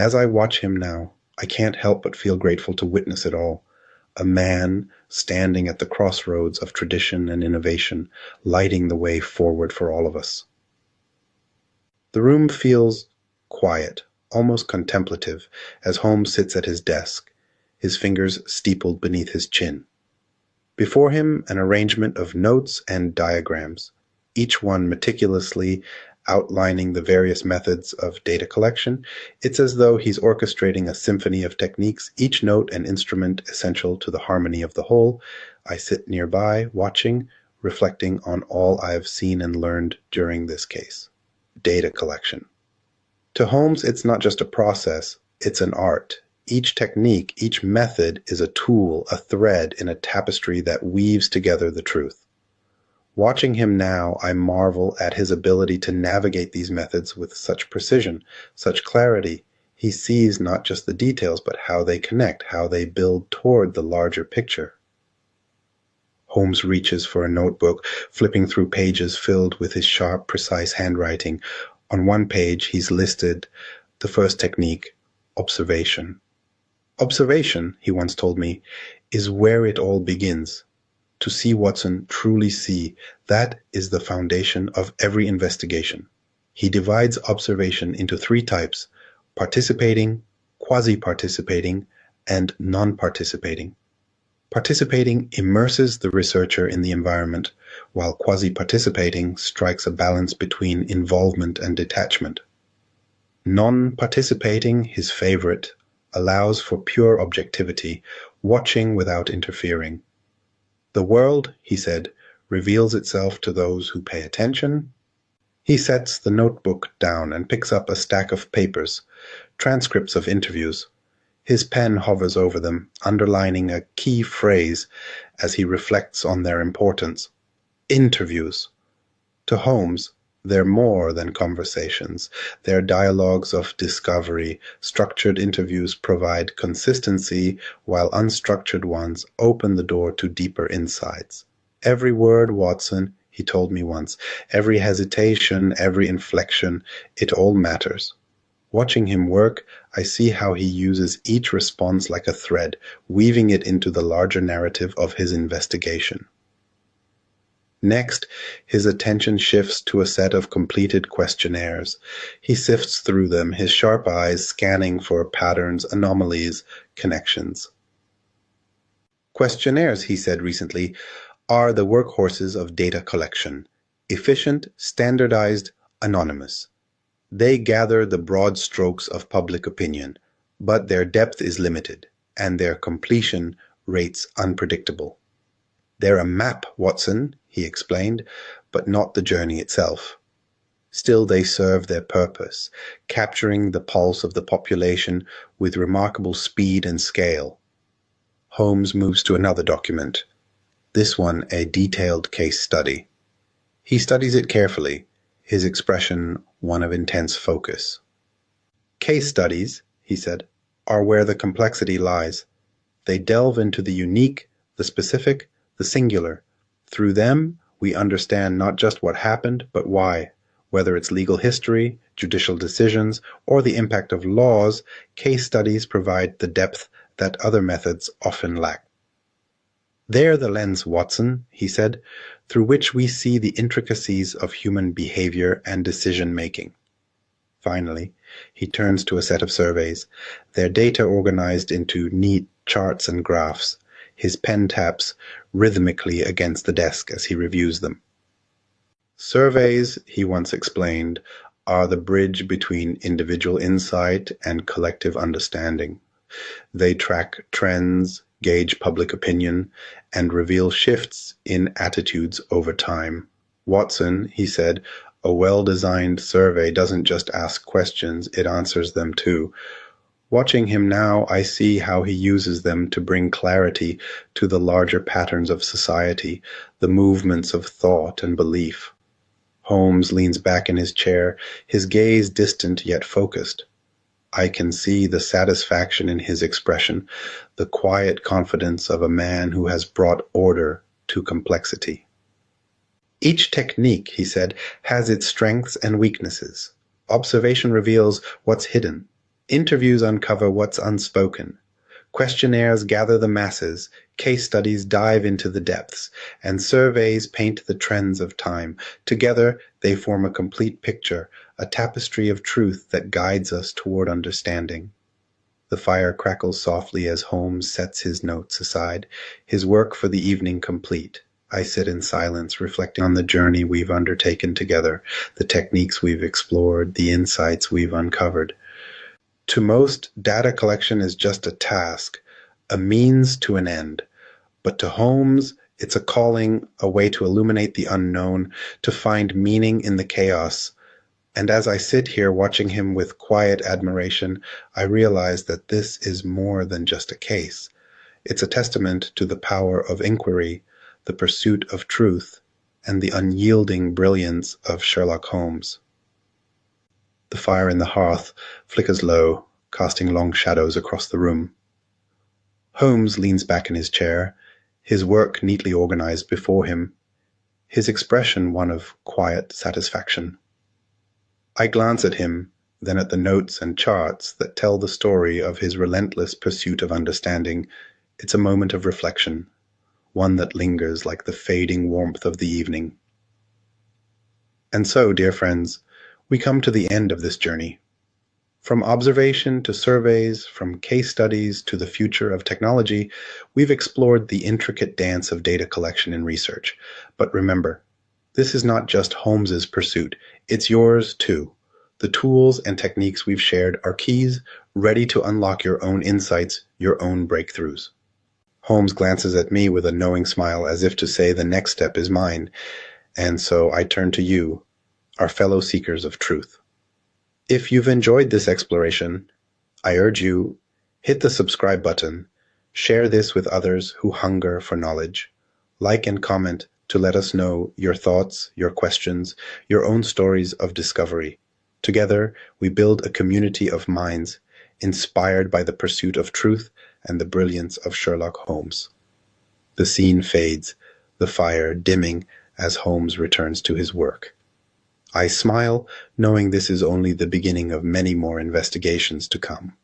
As I watch him now, I can't help but feel grateful to witness it all. A man standing at the crossroads of tradition and innovation, lighting the way forward for all of us. The room feels quiet, almost contemplative, as Holmes sits at his desk, his fingers steepled beneath his chin. Before him, an arrangement of notes and diagrams, each one meticulously outlining the various methods of data collection. It's as though he's orchestrating a symphony of techniques, each note an instrument essential to the harmony of the whole. I sit nearby, watching, reflecting on all I have seen and learned during this case. Data collection. To Holmes, it's not just a process, it's an art. Each technique, each method is a tool, a thread in a tapestry that weaves together the truth. Watching him now, I marvel at his ability to navigate these methods with such precision, such clarity. He sees not just the details, but how they connect, how they build toward the larger picture. Holmes reaches for a notebook, flipping through pages filled with his sharp, precise handwriting. On one page, he's listed the first technique, observation. Observation, he once told me, is where it all begins. To see, Watson, truly see, that is the foundation of every investigation. He divides observation into three types: participating, quasi-participating, and non-participating. Participating immerses the researcher in the environment, while quasi-participating strikes a balance between involvement and detachment. Non-participating, his favorite, allows for pure objectivity, watching without interfering. The world, he said, reveals itself to those who pay attention. He sets the notebook down and picks up a stack of papers, transcripts of interviews. His pen hovers over them, underlining a key phrase as he reflects on their importance. Interviews. To Holmes, they're more than conversations. They're dialogues of discovery. Structured interviews provide consistency, while unstructured ones open the door to deeper insights. Every word, Watson, he told me once, every hesitation, every inflection, it all matters. Watching him work, I see how he uses each response like a thread, weaving it into the larger narrative of his investigation. Next, his attention shifts to a set of completed questionnaires. He sifts through them, his sharp eyes scanning for patterns, anomalies, connections. Questionnaires, he said recently, are the workhorses of data collection. Efficient, standardized, anonymous. They gather the broad strokes of public opinion, but their depth is limited, and their completion rates unpredictable. They're a map, Watson, he explained, but not the journey itself. Still, they serve their purpose, capturing the pulse of the population with remarkable speed and scale. Holmes moves to another document, this one a detailed case study. He studies it carefully, his expression one of intense focus. Case studies, he said, are where the complexity lies. They delve into the unique, the specific, the singular. Through them, we understand not just what happened, but why. Whether it's legal history, judicial decisions, or the impact of laws, case studies provide the depth that other methods often lack. They're the lens, Watson, he said, through which we see the intricacies of human behavior and decision-making. Finally, he turns to a set of surveys, their data organized into neat charts and graphs. His pen taps rhythmically against the desk as he reviews them. Surveys, he once explained, are the bridge between individual insight and collective understanding. They track trends, gauge public opinion, and reveal shifts in attitudes over time. Watson, he said, a well-designed survey doesn't just ask questions, it answers them too. Watching him now, I see how he uses them to bring clarity to the larger patterns of society, the movements of thought and belief. Holmes leans back in his chair, his gaze distant yet focused. I can see the satisfaction in his expression, the quiet confidence of a man who has brought order to complexity. Each technique, he said, has its strengths and weaknesses. Observation reveals what's hidden. Interviews uncover what's unspoken. Questionnaires gather the masses, case studies dive into the depths, and surveys paint the trends of time. Together, they form a complete picture, a tapestry of truth that guides us toward understanding. The fire crackles softly as Holmes sets his notes aside, his work for the evening complete. I sit in silence, reflecting on the journey we've undertaken together, the techniques we've explored, the insights we've uncovered. To most, data collection is just a task, a means to an end. But to Holmes, it's a calling, a way to illuminate the unknown, to find meaning in the chaos. And as I sit here watching him with quiet admiration, I realize that this is more than just a case. It's a testament to the power of inquiry, the pursuit of truth, and the unyielding brilliance of Sherlock Holmes. The fire in the hearth flickers low, casting long shadows across the room. Holmes leans back in his chair, his work neatly organized before him, his expression one of quiet satisfaction. I glance at him, then at the notes and charts that tell the story of his relentless pursuit of understanding. It's a moment of reflection, one that lingers like the fading warmth of the evening. And so, dear friends, we come to the end of this journey. From observation to surveys, from case studies to the future of technology, we've explored the intricate dance of data collection and research. But remember, this is not just Holmes's pursuit, it's yours too. The tools and techniques we've shared are keys ready to unlock your own insights, your own breakthroughs. Holmes glances at me with a knowing smile as if to say the next step is mine, and so I turn to you, our fellow seekers of truth. If you've enjoyed this exploration, I urge you, hit the subscribe button, share this with others who hunger for knowledge, like and comment to let us know your thoughts, your questions, your own stories of discovery. Together, we build a community of minds inspired by the pursuit of truth and the brilliance of Sherlock Holmes. The scene fades, the fire dimming as Holmes returns to his work. I smile, knowing this is only the beginning of many more investigations to come.